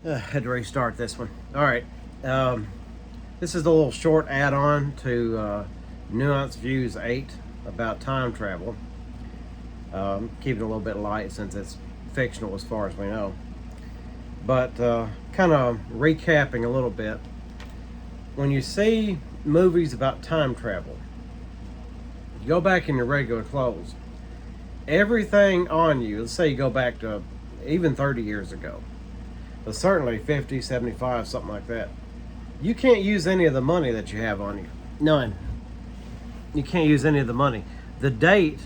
Had to restart this one. All right. Um, this is a little short add-on to Nuanced Views 8 about time travel. Keeping it a little bit light since it's fictional as far as we know. But kind of recapping a little bit. When you see movies about time travel, you go back in your regular clothes. Everything on you, let's say you go back to even 30 years ago, but certainly 50, 75, something like that. You can't use any of the money that you have on you. None. You can't use any of the money. The date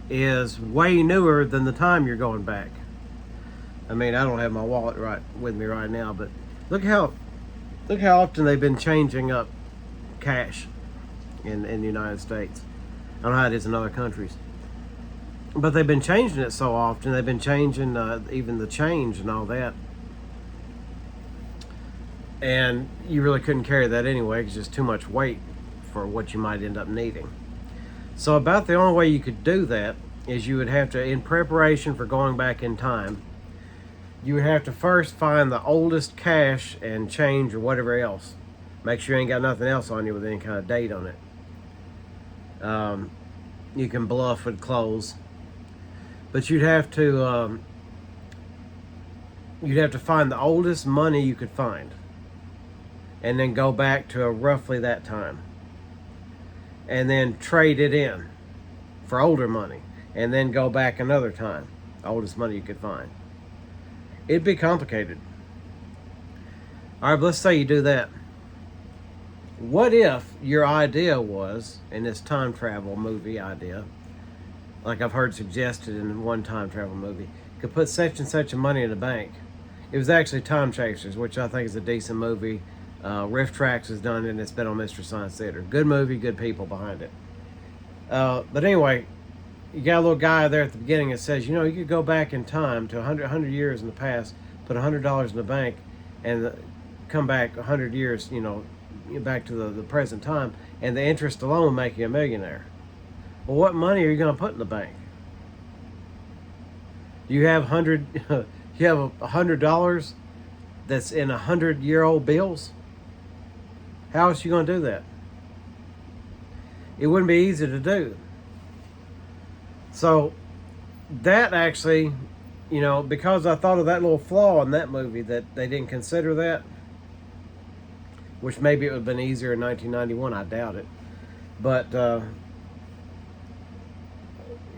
is way newer than the time you're going back. I mean, I don't have my wallet right with me right now, but look how often they've been changing up cash in the United States. I don't know how it is in other countries, but they've been changing it so often. They've been changing even the change and all that. And you really couldn't carry that anyway. It's just too much weight for what you might end up needing. So about the only way you could do that is you would have to, in preparation for going back in time, you would have to first find the oldest cash and change or whatever else. Make sure you ain't got nothing else on you with any kind of date on it. You can bluff with clothes, but you'd have to find the oldest money you could find, and then go back to roughly that time, and then trade it in for older money, and then go back another time, oldest money you could find. It'd be complicated. All right, but let's say you do that. What if your idea was, in this time travel movie idea, like I've heard suggested in one time travel movie, could put such and such of money in the bank. It was actually Time Chasers, which I think is a decent movie. Riff Tracks has done it, and it's been on Mystery Science Theater. Good movie, good people behind it. But anyway, you got a little guy there at the beginning that says, you could go back in time to 100 years in the past, put $100 in the bank, and come back 100 years, back to the present time, and the interest alone will make you a millionaire. Well, what money are you going to put in the bank? You have $100 that's in 100-year-old bills? How else are you going to do that? It wouldn't be easy to do. So that actually, because I thought of that little flaw in that movie, that they didn't consider that, which maybe it would have been easier in 1991, I doubt it. But,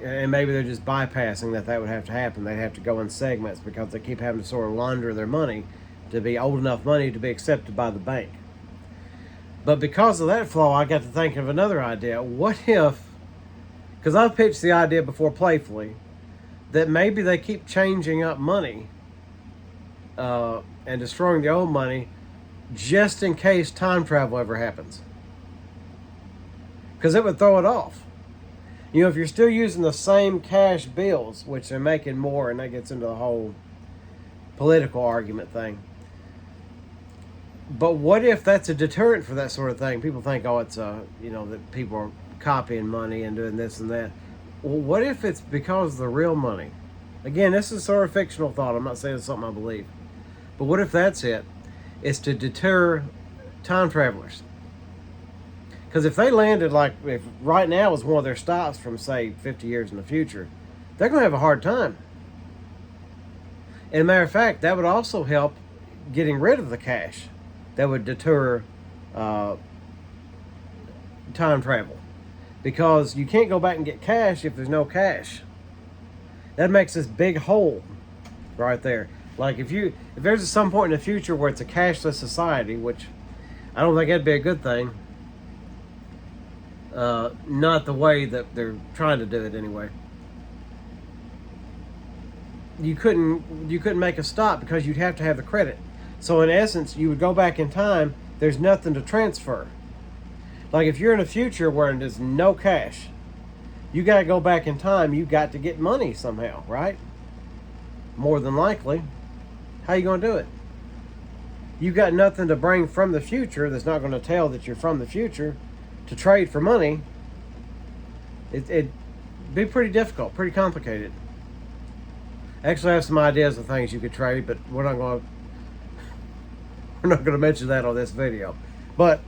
and maybe they're just bypassing that would have to happen. They'd have to go in segments because they keep having to sort of launder their money to be old enough money to be accepted by the bank. But because of that flaw, I got to thinking of another idea. What if, because I've pitched the idea before playfully, that maybe they keep changing up money and destroying the old money just in case time travel ever happens. Because it would throw it off. If you're still using the same cash bills, which they're making more, and that gets into the whole political argument thing. But what if that's a deterrent for that sort of thing? People think, it's that people are copying money and doing this and that. Well, what if it's because of the real money? Again, this is sort of fictional thought. I'm not saying it's something I believe. But what if that's it? It's to deter time travelers. Because if they landed, if right now is one of their stops from, say, 50 years in the future, they're going to have a hard time. And a matter of fact, that would also help getting rid of the cash. That would deter time travel. Because you can't go back and get cash if there's no cash. That makes this big hole right there. Like if there's some point in the future where it's a cashless society, which I don't think that'd be a good thing. Not the way that they're trying to do it anyway. You couldn't make a stop because you'd have to have the credit. So in essence, you would go back in time. There's nothing to transfer. Like if you're in a future where there's no cash, you got to go back in time. You got to get money somehow, right? More than likely. How you going to do it? You got nothing to bring from the future that's not going to tell that you're from the future to trade for money. It'd be pretty difficult, pretty complicated. Actually, I have some ideas of things you could trade, but we're not going to we're not going to mention that on this video. But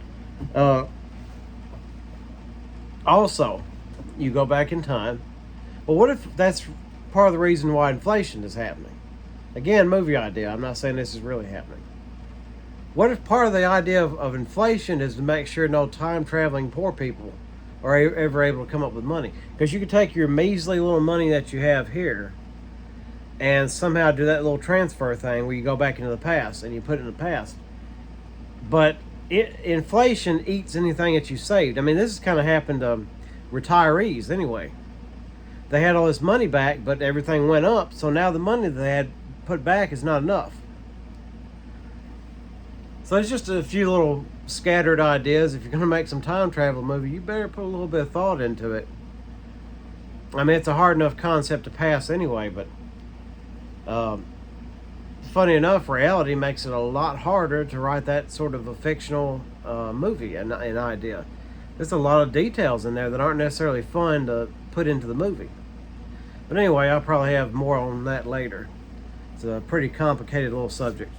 also, you go back in time. Well, what if that's part of the reason why inflation is happening? Again, movie idea. I'm not saying this is really happening. What if part of the idea of inflation is to make sure no time-traveling poor people are ever able to come up with money? Because you could take your measly little money that you have here and somehow do that little transfer thing where you go back into the past and you put it in the past. But inflation eats anything that you saved. I mean, this has kind of happened to retirees anyway. They had all this money back, but everything went up, so now the money they had put back is not enough. So it's just a few little scattered ideas. If you're going to make some time travel movie, you better put a little bit of thought into it. I mean, it's a hard enough concept to pass anyway, but funny enough, reality makes it a lot harder to write that sort of a fictional movie, an idea. There's a lot of details in there that aren't necessarily fun to put into the movie. But anyway, I'll probably have more on that later. It's a pretty complicated little subject.